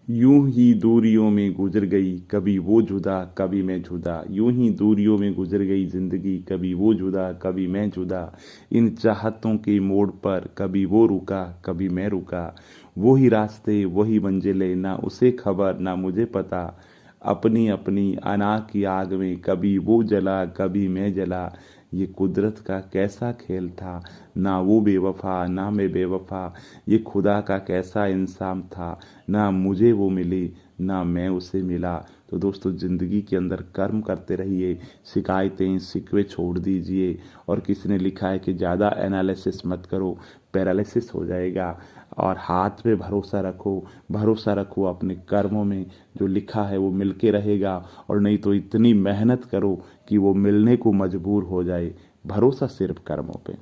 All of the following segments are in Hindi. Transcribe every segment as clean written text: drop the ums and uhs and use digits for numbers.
यूं ही दूरियों में गुजर गई कभी वो जुदा कभी मैं जुदा। यूं ही दूरियों में गुजर गई जिंदगी, कभी वो जुदा कभी मैं जुदा। इन चाहतों के मोड़ पर कभी वो रुका कभी मैं रुका। वही रास्ते वही मंजिलें, ना उसे खबर ना मुझे पता। अपनी अपनी अना की आग में कभी वो जला कभी मैं जला। ये कुदरत का कैसा खेल था, ना वो बेवफा ना मैं बेवफा। ये खुदा का कैसा इंसाम था, ना मुझे वो मिली ना मैं उसे मिला। तो दोस्तों, ज़िंदगी के अंदर कर्म करते रहिए, शिकायतें शिकवे छोड़ दीजिए। और किसी ने लिखा है कि ज़्यादा एनालिसिस मत करो, पैरालिसिस हो जाएगा। और हाथ पे भरोसा रखो अपने कर्मों में। जो लिखा है वो मिल के रहेगा, और नहीं तो इतनी मेहनत करो कि वो मिलने को मजबूर हो जाए। भरोसा सिर्फ कर्मों पे।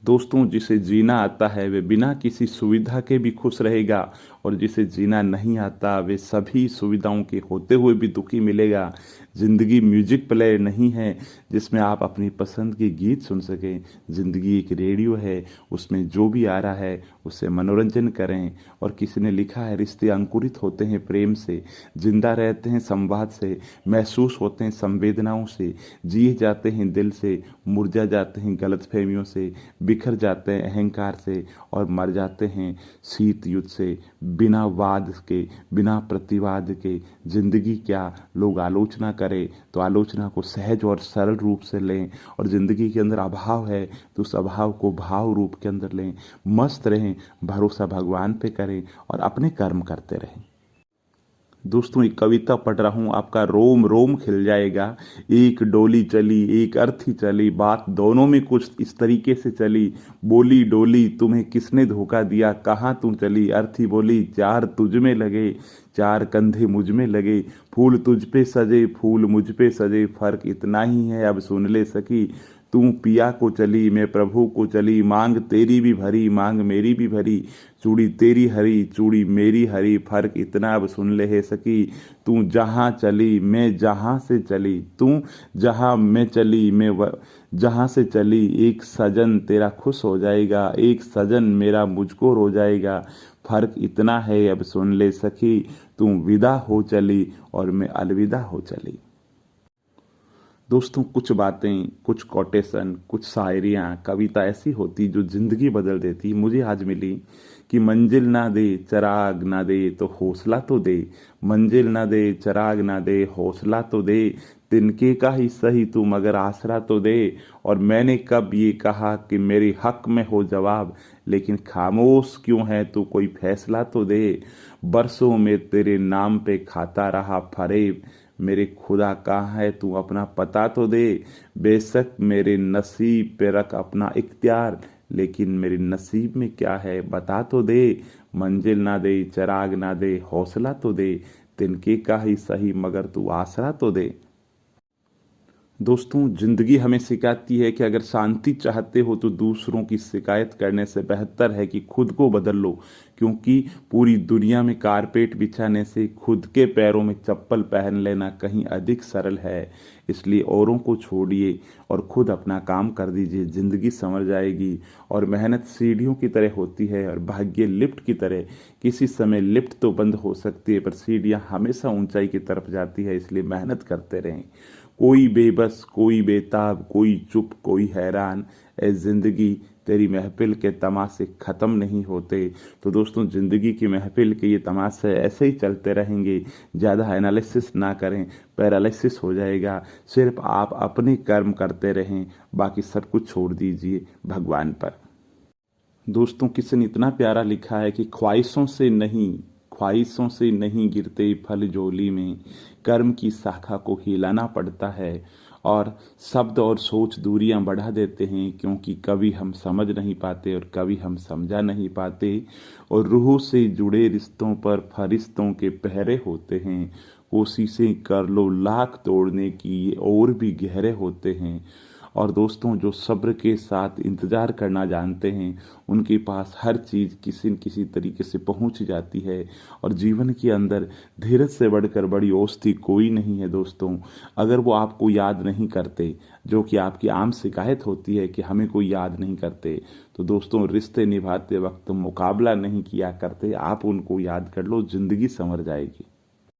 दोस्तों, जिसे जीना आता है वे बिना किसी सुविधा के भी खुश रहेगा, और जिसे जीना नहीं आता वे सभी सुविधाओं के होते हुए भी दुखी मिलेगा। ज़िंदगी म्यूजिक प्लेयर नहीं है जिसमें आप अपनी पसंद के गीत सुन सकें। ज़िंदगी एक रेडियो है, उसमें जो भी आ रहा है उससे मनोरंजन करें। और किसी ने लिखा है, रिश्ते अंकुरित होते हैं प्रेम से, जिंदा रहते हैं संवाद से, महसूस होते हैं संवेदनाओं से, जिए जाते हैं दिल से, मुरझा जाते हैं गलतफहमियों से, बिखर जाते हैं अहंकार से, और मर जाते हैं शीत युद्ध से। बिना वाद के, बिना प्रतिवाद के जिंदगी क्या। लोग आलोचना करें तो आलोचना को सहज और सरल रूप से लें, और जिंदगी के अंदर अभाव है तो उस अभाव को भाव रूप के अंदर लें। मस्त रहें, भरोसा भगवान पे करें, और अपने कर्म करते रहें। दोस्तों, एक कविता पढ़ रहा हूँ, आपका रोम रोम खिल जाएगा। एक डोली चली एक अर्थी चली, बात दोनों में कुछ इस तरीके से चली। बोली डोली तुम्हें किसने धोखा दिया, कहाँ तुम चली। अर्थी बोली चार तुझ में लगे, चार कंधे मुझ में लगे। फूल तुझ पे सजे फूल मुझ पे सजे, फर्क इतना ही है अब सुन ले सकी। तू पिया को चली मैं प्रभु को चली, मांग तेरी भी भरी मांग मेरी भी भरी। चूड़ी तेरी हरी चूड़ी मेरी हरी, फर्क इतना अब सुन ले है सकी। तू जहाँ चली मैं जहाँ से चली, तू जहाँ मैं चली जहाँ से चली। एक सजन तेरा खुश हो जाएगा, एक सजन मेरा मुझको रो जाएगा। फर्क इतना है अब सुन ले सखी, तू विदा हो चली और मैं अलविदा हो चली। दोस्तों, कुछ बातें, कुछ कोटेशन, कुछ शायरियाँ, कविता ऐसी होती जो ज़िंदगी बदल देती। मुझे आज मिली कि मंजिल ना दे चिराग ना दे तो हौसला तो दे। मंजिल ना दे चिराग ना दे हौसला तो दे। तिनके का ही सही तू मगर आसरा तो दे। और मैंने कब ये कहा कि मेरे हक में हो जवाब, लेकिन खामोश क्यों है तू कोई फैसला तो दे। बरसों में तेरे नाम पे खाता रहा फरेब, मेरे खुदा कहाँ है तू अपना पता तो दे। बेशक मेरे नसीब पे रख अपना इख्तियार, लेकिन मेरे नसीब में क्या है बता तो दे। मंजिल ना दे चिराग ना दे हौसला तो दे। तिनके का ही सही मगर तू आसरा तो दे। दोस्तों, जिंदगी हमें सिखाती है कि अगर शांति चाहते हो तो दूसरों की शिकायत करने से बेहतर है कि खुद को बदल लो। क्योंकि पूरी दुनिया में कारपेट बिछाने से खुद के पैरों में चप्पल पहन लेना कहीं अधिक सरल है। इसलिए औरों को छोड़िए और खुद अपना काम कर दीजिए, जिंदगी संवर जाएगी। और मेहनत सीढ़ियों की तरह होती है और भाग्य लिफ्ट की तरह। किसी समय लिफ्ट तो बंद हो सकती है, पर सीढ़ियां हमेशा ऊंचाई की तरफ जाती है। इसलिए मेहनत करते रहें। कोई बेबस कोई बेताब कोई चुप कोई हैरान, ए जिंदगी तेरी महफिल के तमाशे ख़त्म नहीं होते। तो दोस्तों, ज़िंदगी की महफिल के ये तमाशे ऐसे ही चलते रहेंगे। ज़्यादा एनालिसिस ना करें, पैरालिसिस हो जाएगा। सिर्फ आप अपने कर्म करते रहें, बाकी सब कुछ छोड़ दीजिए भगवान पर। दोस्तों, किसी ने इतना प्यारा लिखा है कि ख्वाहिशों से नहीं गिरते फल झोली में, कर्म की शाखा को हिलाना पड़ता है। और शब्द और सोच दूरियां बढ़ा देते हैं, क्योंकि कभी हम समझ नहीं पाते और कभी हम समझा नहीं पाते। और रूह से जुड़े रिश्तों पर फरिश्तों के पहरे होते हैं। कोशिशें कर लो लाख तोड़ने की, ये और भी गहरे होते हैं। और दोस्तों, जो सब्र के साथ इंतज़ार करना जानते हैं, उनके पास हर चीज़ किसी न किसी तरीके से पहुंच जाती है। और जीवन के अंदर धीरज से बढ़कर बड़ी औषधि कोई नहीं है दोस्तों। अगर वो आपको याद नहीं करते, जो कि आपकी आम शिकायत होती है कि हमें कोई याद नहीं करते, तो दोस्तों, रिश्ते निभाते वक्त मुकाबला नहीं किया करते, आप उनको याद कर लो, जिंदगी संवर जाएगी।